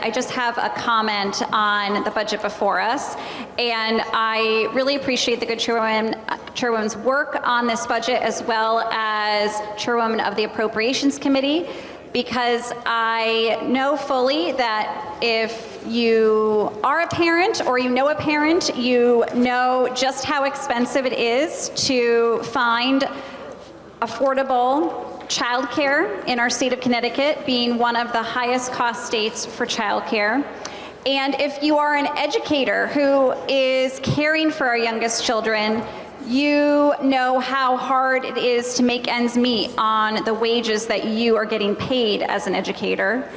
I just have a comment on the budget before us. And I really appreciate the good Chairwoman's work on this budget, as well as Chairwoman of the Appropriations Committee, because I know fully that if you are a parent or you know a parent, you know just how expensive it is to find affordable childcare in our state of Connecticut, being one of the highest cost states for childcare. And if you are an educator who is caring for our youngest children, you know how hard it is to make ends meet on the wages that you are getting paid as an educator.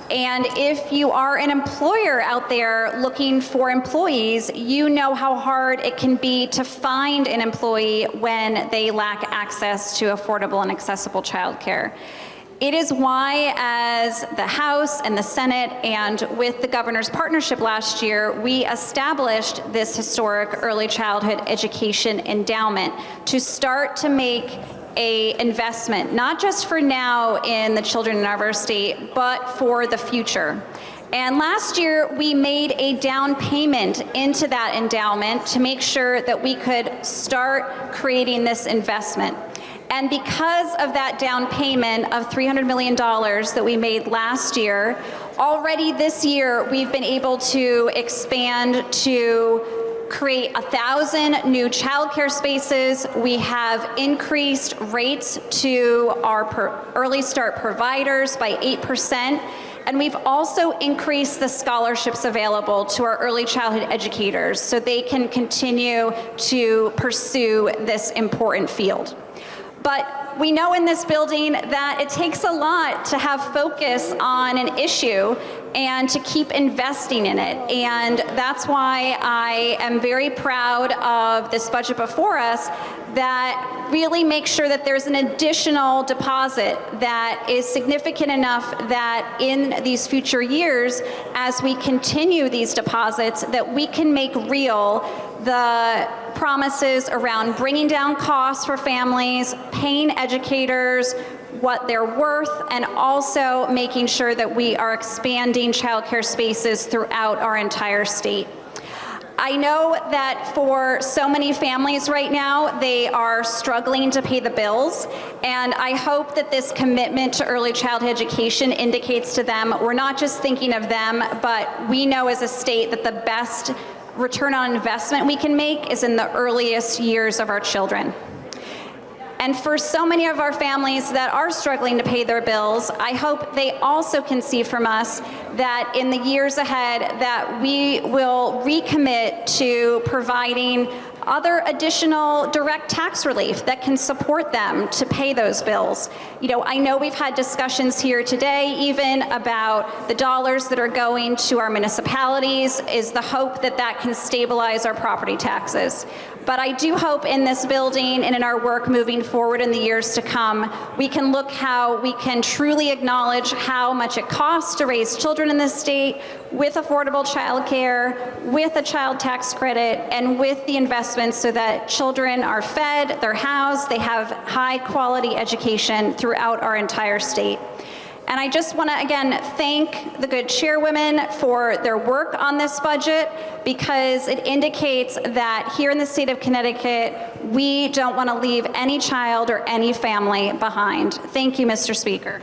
And if you are an employer out there looking for employees, you know how hard it can be to find an employee when they lack access to affordable and accessible childcare. It is why, as the House and the Senate, and with the Governor's partnership last year, we established this historic early childhood education endowment to start to make an investment, not just for now in the children in our state, but for the future. And last year, we made a down payment into that endowment to make sure that we could start creating this investment. And because of that down payment of $300 million that we made last year, already this year, we've been able to expand to create 1,000 new childcare spaces. We have increased rates to our early start providers by 8%. And we've also increased the scholarships available to our early childhood educators so they can continue to pursue this important field. But we know in this building that it takes a lot to have focus on an issue and to keep investing in it. And that's why I am very proud of this budget before us that really makes sure that there's an additional deposit that is significant enough that in these future years, as we continue these deposits, that we can make real the promises around bringing down costs for families, paying educators what they're worth, and also making sure that we are expanding childcare spaces throughout our entire state. I know that for so many families right now, they are struggling to pay the bills, and I hope that this commitment to early childhood education indicates to them we're not just thinking of them, but we know as a state that the best return on investment we can make is in the earliest years of our children. And for so many of our families that are struggling to pay their bills, I hope they also can see from us that in the years ahead that we will recommit to providing other additional direct tax relief that can support them to pay those bills. You know, I know we've had discussions here today even about the dollars that are going to our municipalities, is the hope that that can stabilize our property taxes. But I do hope in this building and in our work moving forward in the years to come, we can look how we can truly acknowledge how much it costs to raise children in this state with affordable childcare, with a child tax credit, and with the investments so that children are fed, they're housed, they have high quality education throughout our entire state. And I just want to, again, thank the good chairwomen for their work on this budget, because it indicates that here in the state of Connecticut, we don't want to leave any child or any family behind. Thank you, Mr. Speaker.